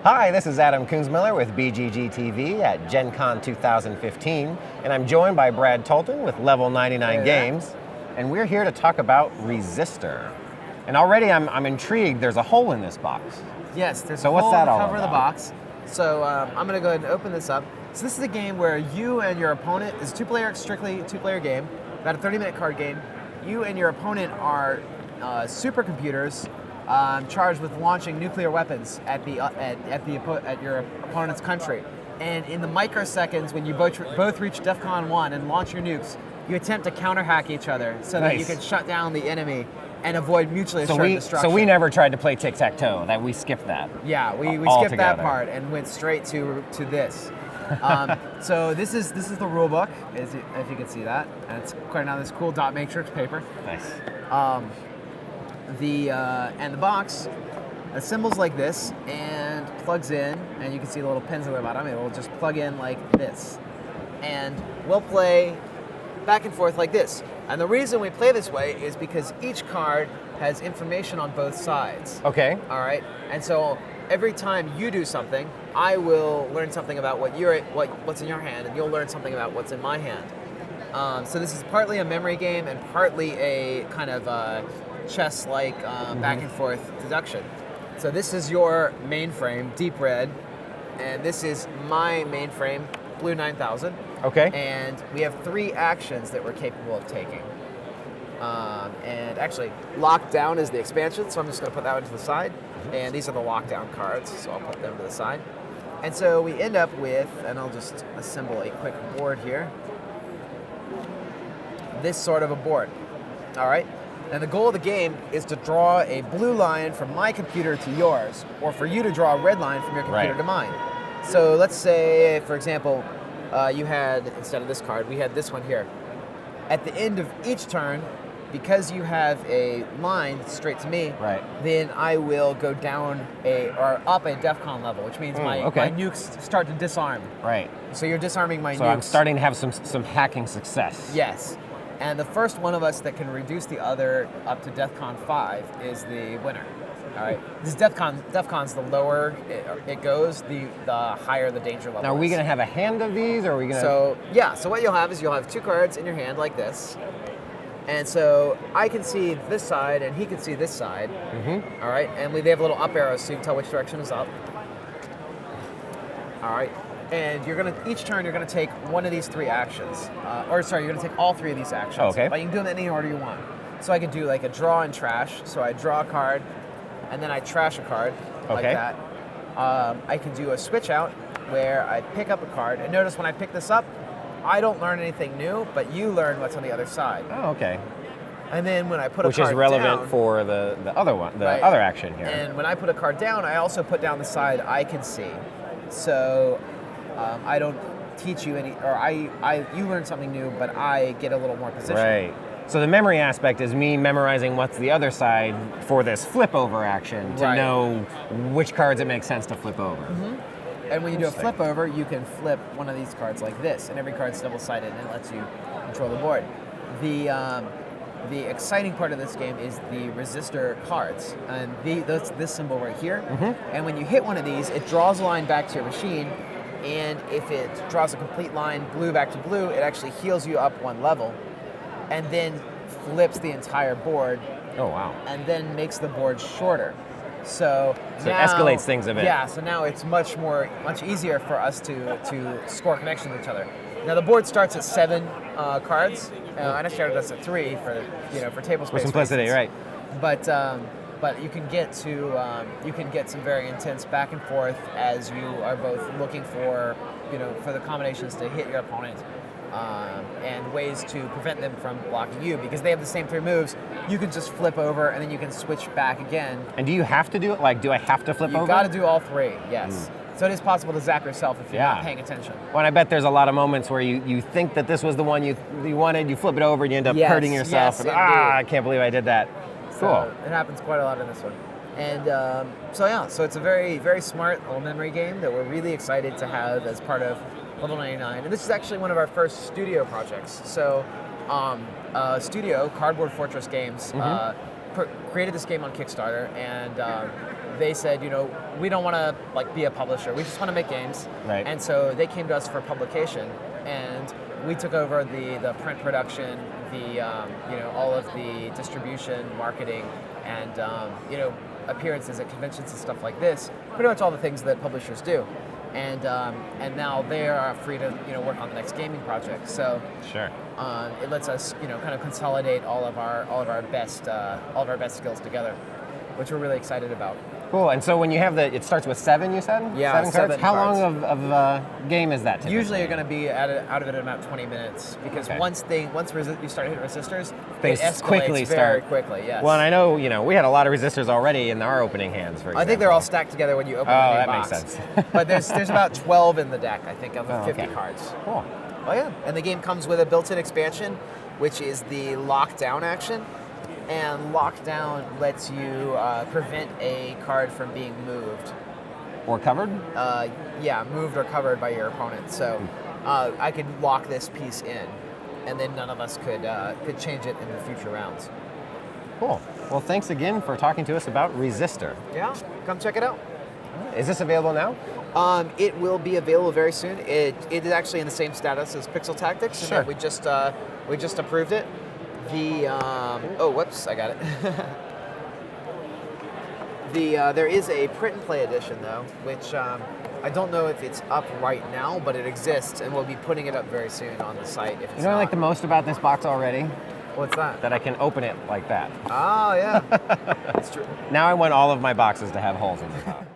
Hi, this is Adam Kunzmiller with BGG TV at Gen Con 2015, and I'm joined by Brad Tolton with Level 99 Games, and we're here to talk about Resistor. And already I'm intrigued, there's a hole in this box. Yes, there's So a what's hole in that the all cover of the about? box. So I'm going to go ahead and open this up. So this is a game where you and your opponent, it's strictly a two-player game, about a 30-minute card game. You and your opponent are supercomputers charged with launching nuclear weapons at your opponent's country. And in the microseconds when you both reach DEFCON 1 and launch your nukes, you attempt to counter-hack each other so that you can shut down the enemy and avoid mutually assured destruction. So we never tried to play tic-tac-toe, that we skipped that. Yeah, we skipped that part and went straight to this. So this is the rule book, if you can see that, and it's quite now this cool dot matrix paper. Nice. And the box assembles like this and plugs in, and you can see the little pins on the bottom. It will just plug in like this, and we'll play back and forth like this. And the reason we play this way is because each card has information on both sides. Okay. All right, and so every time you do something, I will learn something about what's in your hand, and you'll learn something about what's in my hand. So this is partly a memory game and partly a kind of chess-like back and forth deduction. So this is your mainframe, Deep Red, and this is my mainframe, Blue 9000. Okay. And we have 3 actions that we're capable of taking. And actually, Lockdown is the expansion, so I'm just going to put that one to the side. And these are the lockdown cards, so I'll put them to the side. And so we end up with, and I'll just assemble a quick board here, this sort of a board. All right? And the goal of the game is to draw a blue line from my computer to yours, or for you to draw a red line from your computer to mine. So let's say, for example, you had, instead of this card, we had this one here. At the end of each turn, because you have a line straight to me, then I will go down or up a DEFCON level, which means my nukes start to disarm. Right. So you're disarming my nukes. So I'm starting to have some hacking success. Yes. And the first one of us that can reduce the other up to DEFCON 5 is the winner. All right. This DEFCON's the lower it goes, the higher the danger level. Now, are we going to have a hand of these, or are we going to? So what you'll have is you'll have 2 cards in your hand like this. And so I can see this side, and he can see this side. All right, and they have little up arrows, so you can tell which direction is up. All right, and each turn you're gonna take one of these 3 actions, you're gonna take all 3 of these actions. Oh, okay. But you can do them in any order you want. So I could do like a draw and trash. So I draw a card, and then I trash a card like that. I can do a switch out where I pick up a card, and notice when I pick this up, I don't learn anything new, but you learn what's on the other side. Oh, okay. And then when I put a card down... Which is relevant for the other one, other action here. And when I put a card down, I also put down the side I can see. So I don't teach you you learn something new, but I get a little more position. Right. So the memory aspect is me memorizing what's the other side for this flip over action to know which cards it makes sense to flip over. And when you do a flip over, you can flip one of these cards like this, and every card's double-sided, and it lets you control the board. The exciting part of this game is the resistor cards, and this symbol right here. And when you hit one of these, it draws a line back to your machine, and if it draws a complete line blue back to blue, it actually heals you up 1 level, and then flips the entire board. Oh, wow. And then makes the board shorter. So it escalates things a bit. Yeah, so now it's much easier for us to score connection with each other. Now the board starts at 7 cards. I started us at 3 for table space. For simplicity, reasons. right? But you can get some very intense back and forth as you are both looking for the combinations to hit your opponent. And ways to prevent them from blocking you, because they have the same 3 moves. You can just flip over, and then you can switch back again. And do you have to do it? Like, do I have to flip over? You've got to do all 3, yes. So it is possible to zap yourself if you're not paying attention. Well, and I bet there's a lot of moments where you think that this was the one you wanted, you flip it over, and you end up hurting yourself. Yes, I can't believe I did that. Cool. So it happens quite a lot in this one. And so it's a very, very smart little memory game that we're really excited to have as part of Level 99. And this is actually one of our first studio projects. So studio, Cardboard Fortress Games, created this game on Kickstarter, and they said, we don't want to be a publisher. We just want to make games. Right. And so they came to us for publication, and we took over the print production, the all of the distribution, marketing, and appearances at conventions and stuff like this. Pretty much all the things that publishers do. And now they are free to work on the next gaming project. So Sure. it lets us kind of consolidate all of our best skills together, which we're really excited about. Cool. And so when you have it starts with 7, you said? Yeah, 7 cards? seven How cards. long of game is that typically? Usually you're going to be out of it in about 20 minutes because Okay. once you start hitting resistors, Things it escalates quickly very start. quickly. Yes. Well, and I know, we had a lot of resistors already in our opening hands, for example. I think they're all stacked together when you open Oh, the main that box. makes sense. But there's about 12 in the deck, I think, of the Oh, 50 okay. cards. Cool. Oh yeah, and the game comes with a built-in expansion, which is the lockdown action. And lockdown lets you prevent a card from being moved. Or covered? Moved or covered by your opponent. So I could lock this piece in, and then none of us could change it in the future rounds. Cool. Well, thanks again for talking to us about Resistor. Yeah, come check it out. Is this available now? It will be available very soon. It is actually in the same status as Pixel Tactics, in Sure. that we just approved it. Whoops, I got it. There is a print and play edition though, which I don't know if it's up right now, but it exists, and we'll be putting it up very soon on the site. If it's You know what I like the not. most about this box already? What's that? That I can open it like that. Oh yeah, it's true. Now I want all of my boxes to have holes in the top.